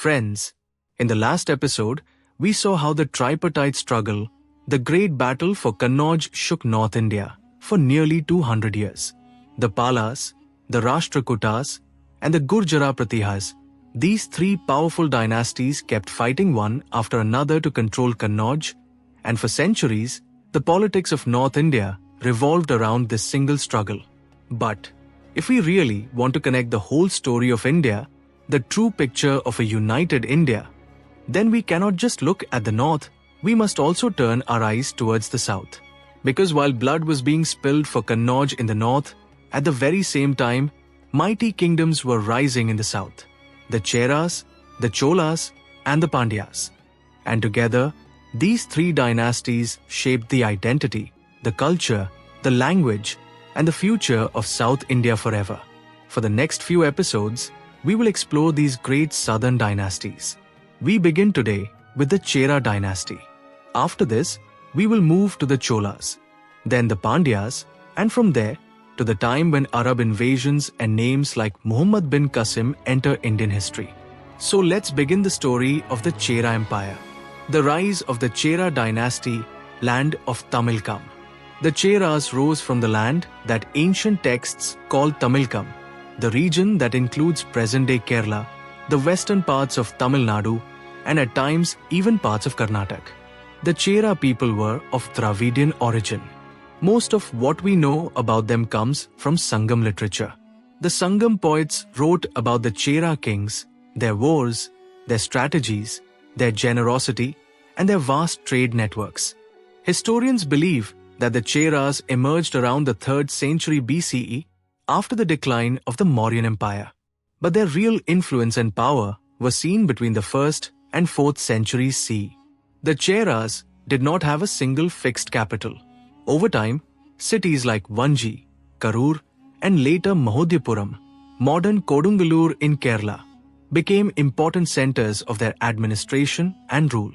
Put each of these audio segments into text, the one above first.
Friends, in the last episode, we saw how the tripartite struggle, the great battle for Kannauj, shook North India for nearly 200 years. The Palas, the Rashtrakutas, and the Gurjara Pratihas, these three powerful dynasties kept fighting one after another to control Kannauj, and for centuries, the politics of North India revolved around this single struggle. But if we really want to connect the whole story of India, the true picture of a united India, then we cannot just look at the north, we must also turn our eyes towards the south. Because while blood was being spilled for Kannauj in the north, at the very same time, mighty kingdoms were rising in the south. The Cheras, the Cholas, and the Pandyas. And together, these three dynasties shaped the identity, the culture, the language, and the future of South India forever. For the next few episodes, we will explore these great southern dynasties. We begin today with the Chera Dynasty. After this, we will move to the Cholas, then the Pandyas, and from there to the time when Arab invasions and names like Muhammad bin Qasim enter Indian history. So let's begin the story of the Chera Empire. The rise of the Chera Dynasty, land of Tamilakam. The Cheras rose from the land that ancient texts call Tamilakam, the region that includes present-day Kerala, the western parts of Tamil Nadu, and at times even parts of Karnataka. The Chera people were of Dravidian origin. Most of what we know about them comes from Sangam literature. The Sangam poets wrote about the Chera kings, their wars, their strategies, their generosity, and their vast trade networks. Historians believe that the Cheras emerged around the 3rd century BCE after the decline of the Mauryan Empire. But their real influence and power were seen between the 1st and 4th centuries CE. The Cheras did not have a single fixed capital. Over time, cities like Vanji, Karur, and later Mahodhyapuram, modern Kodungalur in Kerala, became important centers of their administration and rule.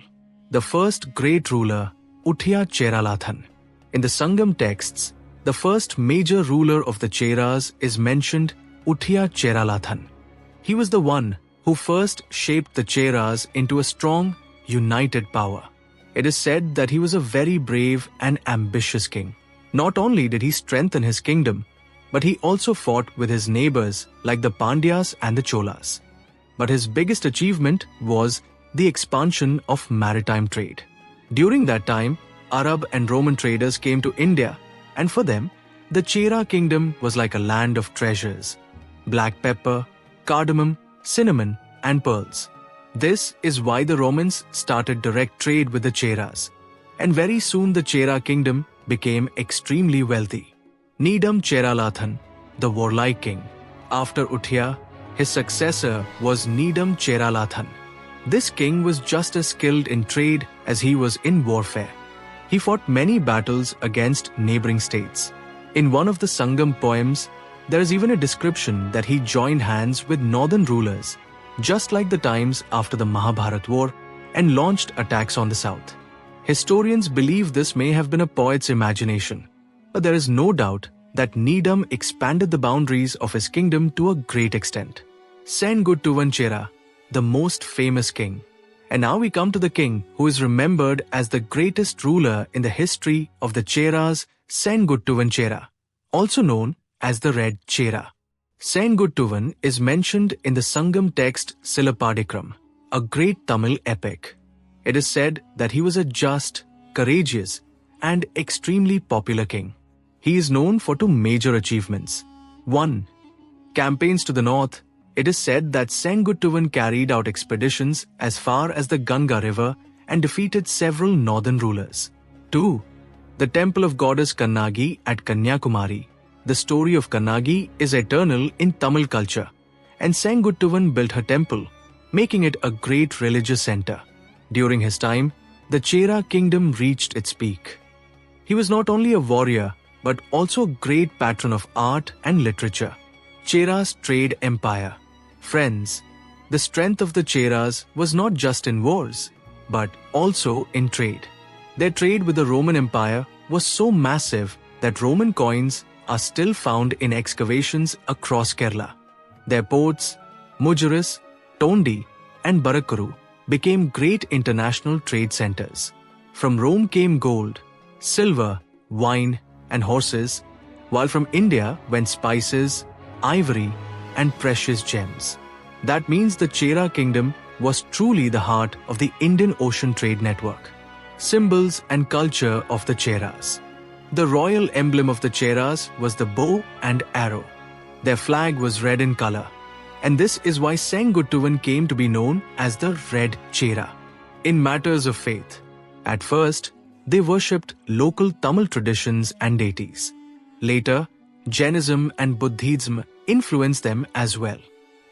The first great ruler, Uthiyan Cheralathan. In the Sangam texts, the first major ruler of the Cheras is mentioned Uthiyan Cheralathan. He was the one who first shaped the Cheras into a strong, united power. It is said that he was a very brave and ambitious king. Not only did he strengthen his kingdom, but he also fought with his neighbors like the Pandyas and the Cholas. But his biggest achievement was the expansion of maritime trade. During that time, Arab and Roman traders came to India, and for them, the Chera kingdom was like a land of treasures. Black pepper, cardamom, cinnamon, and pearls. This is why the Romans started direct trade with the Cheras, and very soon the Chera kingdom became extremely wealthy. Nedum Cheralathan, the warlike king. After Uthiya, his successor was Nedum Cheralathan. This king was just as skilled in trade as he was in warfare. He fought many battles against neighboring states. In one of the Sangam poems, there is even a description that he joined hands with northern rulers, just like the times after the Mahabharat war, and launched attacks on the south. Historians believe this may have been a poet's imagination, but there is no doubt that Nedum expanded the boundaries of his kingdom to a great extent. Senguttuvan Chera, the most famous king. And now we come to the king who is remembered as the greatest ruler in the history of the Cheras, Senguttuvan Chera, also known as the Red Chera. Senguttuvan is mentioned in the Sangam text Silapadikram, a great Tamil epic. It is said that he was a just, courageous, and extremely popular king. He is known for two major achievements. 1. Campaigns to the north. It is said that Senguttuvan carried out expeditions as far as the Ganga river and defeated several northern rulers. 2. The temple of goddess Kannagi at Kanyakumari. The story of Kannagi is eternal in Tamil culture, and Senguttuvan built her temple, making it a great religious center. During his time, the Chera kingdom reached its peak. He was not only a warrior, but also a great patron of art and literature. Chera's trade empire. Friends, the strength of the Cheras was not just in wars, but also in trade. Their trade with the Roman Empire was so massive that Roman coins are still found in excavations across Kerala. Their ports, Mujaris, Tondi, and Barakuru became great international trade centers. From Rome came gold, silver, wine, and horses, while from India went spices, ivory, and precious gems. That means the Chera kingdom was truly the heart of the Indian Ocean trade network. Symbols and culture of the Cheras. The royal emblem of the Cheras was the bow and arrow. Their flag was red in color, and this is why Senguttuvan came to be known as the Red Chera. In matters of faith, at first, they worshipped local Tamil traditions and deities. Later, Jainism and Buddhism influenced them as well.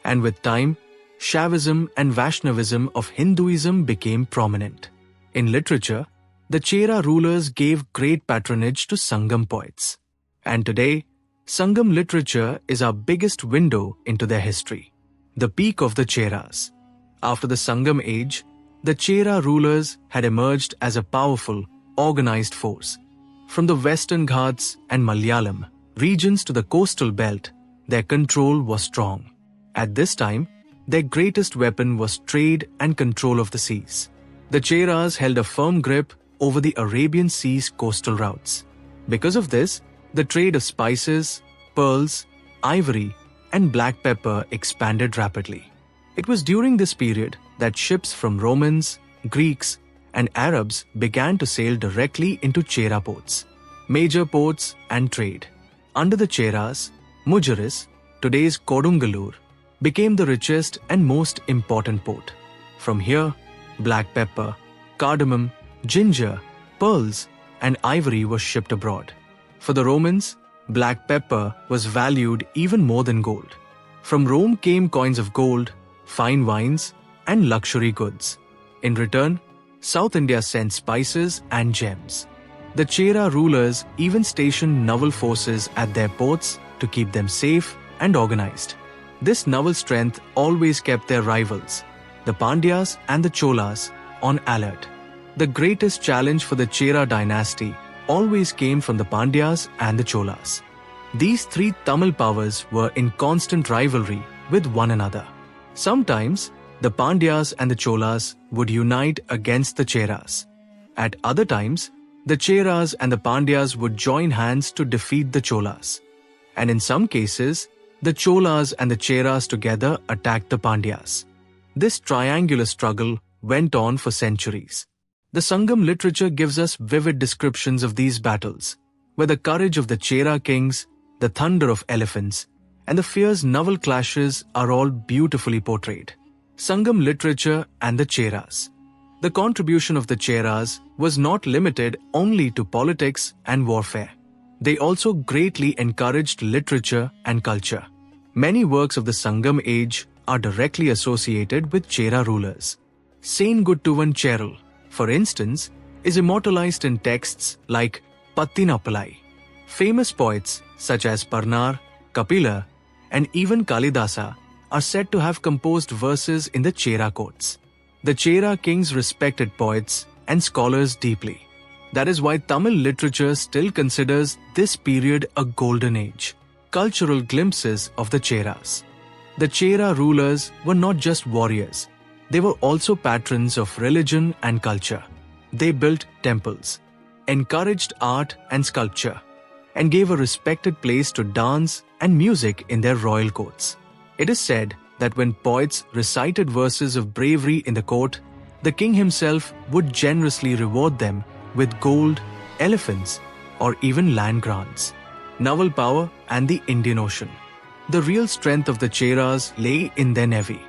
And with time, Shaivism and Vaishnavism of Hinduism became prominent. In literature, the Chera rulers gave great patronage to Sangam poets. And today, Sangam literature is our biggest window into their history. The peak of the Cheras. After the Sangam age, the Chera rulers had emerged as a powerful, organized force. From the Western Ghats and Malayalam regions to the coastal belt, their control was strong. At this time, their greatest weapon was trade and control of the seas. The Cheras held a firm grip over the Arabian Sea's coastal routes. Because of this, the trade of spices, pearls, ivory, and black pepper expanded rapidly. It was during this period that ships from Romans, Greeks, and Arabs began to sail directly into Chera ports. Major ports and trade. Under the Cheras, Mujaris, today's Kodungalur, became the richest and most important port. From here, black pepper, cardamom, ginger, pearls, and ivory were shipped abroad. For the Romans, black pepper was valued even more than gold. From Rome came coins of gold, fine wines, and luxury goods. In return, South India sent spices and gems. The Chera rulers even stationed naval forces at their ports to keep them safe and organized. This naval strength always kept their rivals, the Pandyas and the Cholas, on alert. The greatest challenge for the Chera dynasty always came from the Pandyas and the Cholas. These three Tamil powers were in constant rivalry with one another. Sometimes, the Pandyas and the Cholas would unite against the Cheras. At other times, the Cheras and the Pandyas would join hands to defeat the Cholas. And in some cases, the Cholas and the Cheras together attacked the Pandyas. This triangular struggle went on for centuries. The Sangam literature gives us vivid descriptions of these battles, where the courage of the Chera kings, the thunder of elephants, and the fierce naval clashes are all beautifully portrayed. Sangam literature and the Cheras. The contribution of the Cheras was not limited only to politics and warfare. They also greatly encouraged literature and culture. Many works of the Sangam age are directly associated with Chera rulers. Senguttuvan Chera, for instance, is immortalized in texts like Pattinappalai. Famous poets such as Parnar, Kapila, and even Kalidasa are said to have composed verses in the Chera courts. The Chera kings respected poets and scholars deeply. That is why Tamil literature still considers this period a golden age. Cultural glimpses of the Cheras. The Chera rulers were not just warriors. They were also patrons of religion and culture. They built temples, encouraged art and sculpture, and gave a respected place to dance and music in their royal courts. It is said that when poets recited verses of bravery in the court, the king himself would generously reward them with gold, elephants, or even land grants. Naval power and the Indian Ocean. The real strength of the Cheras lay in their navy.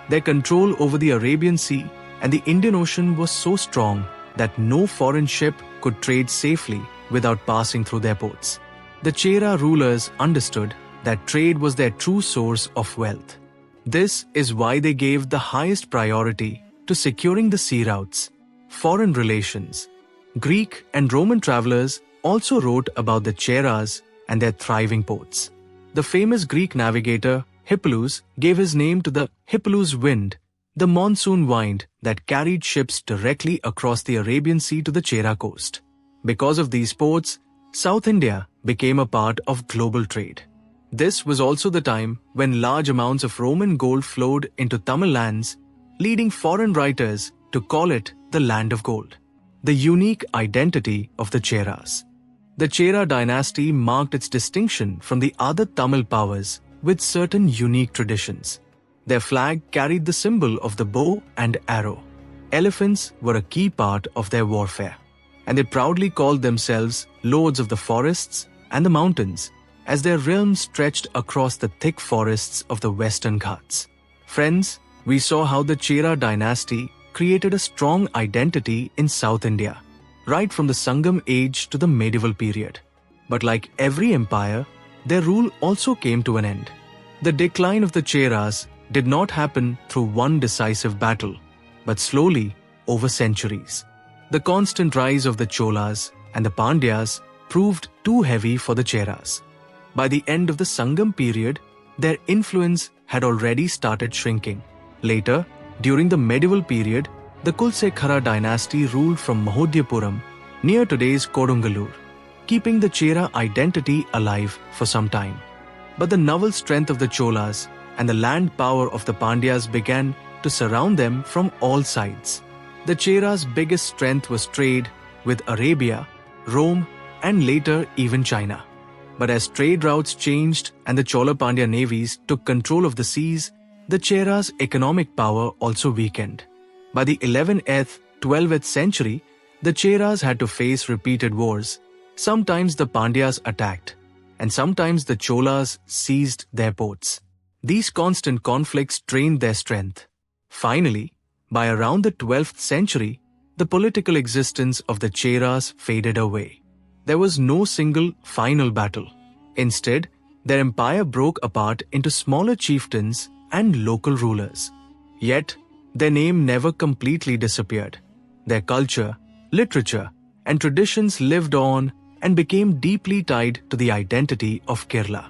Their control over the Arabian Sea and the Indian Ocean was so strong that no foreign ship could trade safely without passing through their ports. The Chera rulers understood that trade was their true source of wealth. This is why they gave the highest priority to securing the sea routes. Foreign relations. Greek and Roman travelers also wrote about the Cheras and their thriving ports. The famous Greek navigator Hippolus gave his name to the Hippolus wind, the monsoon wind that carried ships directly across the Arabian Sea to the Chera coast. Because of these ports, South India became a part of global trade. This was also the time when large amounts of Roman gold flowed into Tamil lands, leading foreign writers to call it the land of gold. The unique identity of the Cheras. The Chera dynasty marked its distinction from the other Tamil powers with certain unique traditions. Their flag carried the symbol of the bow and arrow. Elephants were a key part of their warfare, and they proudly called themselves lords of the forests and the mountains, as their realm stretched across the thick forests of the western Ghats. Friends, we saw how the Chera dynasty created a strong identity in South India, right from the Sangam age to the medieval period. But like every empire, their rule also came to an end. The decline of the Cheras did not happen through one decisive battle, but slowly over centuries. The constant rise of the Cholas and the Pandyas proved too heavy for the Cheras. By the end of the Sangam period, their influence had already started shrinking. Later, during the medieval period, the Chera dynasty ruled from Mahodhyapuram near today's Kodungalur, keeping the Chera identity alive for some time. But the naval strength of the Cholas and the land power of the Pandyas began to surround them from all sides. The Chera's biggest strength was trade with Arabia, Rome, and later even China. But as trade routes changed and the Chola Pandya navies took control of the seas, the Chera's economic power also weakened. By the 11th, 12th century, the Cheras had to face repeated wars. Sometimes the Pandyas attacked, and sometimes the Cholas seized their ports. These constant conflicts drained their strength. Finally, by around the 12th century, the political existence of the Cheras faded away. There was no single final battle. Instead, their empire broke apart into smaller chieftains and local rulers. Yet, their name never completely disappeared. Their culture, literature, and traditions lived on and became deeply tied to the identity of Kerala.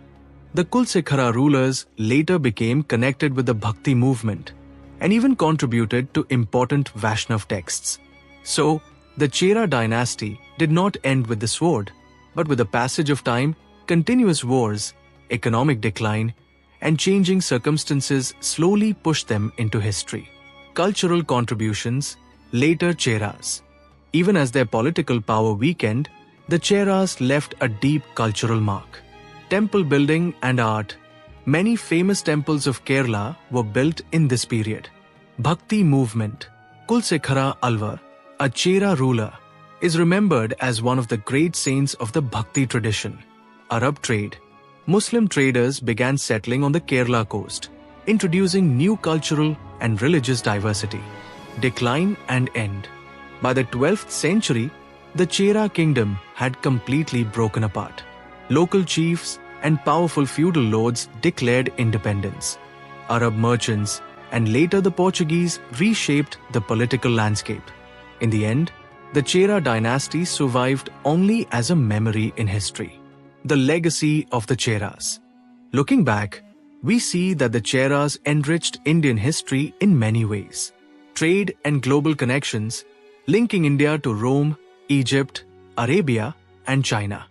The Chera rulers later became connected with the Bhakti movement and even contributed to important Vaishnav texts. So, the Chera dynasty did not end with the sword, but with the passage of time, continuous wars, economic decline, and changing circumstances slowly pushed them into history. Cultural contributions, later Cheras. Even as their political power weakened, the Cheras left a deep cultural mark. Temple building and art. Many famous temples of Kerala were built in this period. Bhakti movement. Chera Alvar, a Chera ruler, is remembered as one of the great saints of the Bhakti tradition. Arab trade. Muslim traders began settling on the Kerala coast, introducing new cultural and religious diversity. Decline and end. By the 12th century, the Chera kingdom had completely broken apart. Local chiefs and powerful feudal lords declared independence. Arab merchants and later the Portuguese reshaped the political landscape. In the end, the Chera dynasty survived only as a memory in history. The legacy of the Cheras. Looking back, we see that the Cheras enriched Indian history in many ways. Trade and global connections, linking India to Rome, Egypt, Arabia, and China.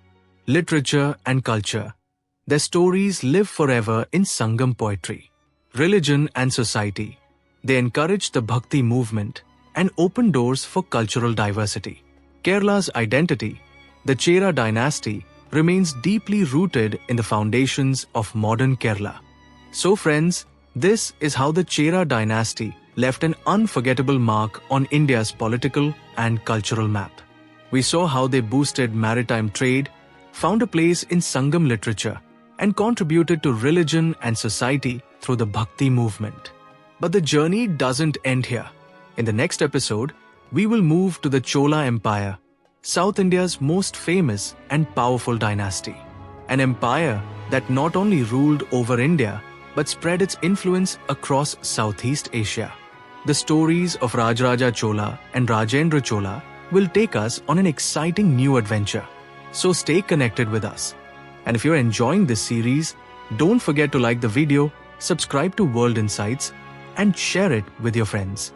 Literature and culture. Their stories live forever in Sangam poetry. Religion and society. They encouraged the Bhakti movement and opened doors for cultural diversity. Kerala's identity, the Chera dynasty, remains deeply rooted in the foundations of modern Kerala. So friends, this is how the Chera dynasty left an unforgettable mark on India's political and cultural map. We saw how they boosted maritime trade, found a place in Sangam literature, and contributed to religion and society through the Bhakti movement. But the journey doesn't end here. In the next episode, we will move to the Chola Empire, South India's most famous and powerful dynasty. An empire that not only ruled over India, but spread its influence across Southeast Asia. The stories of Rajaraja Chola and Rajendra Chola will take us on an exciting new adventure. So stay connected with us. And if you're enjoying this series, don't forget to like the video, subscribe to World Insights, and share it with your friends.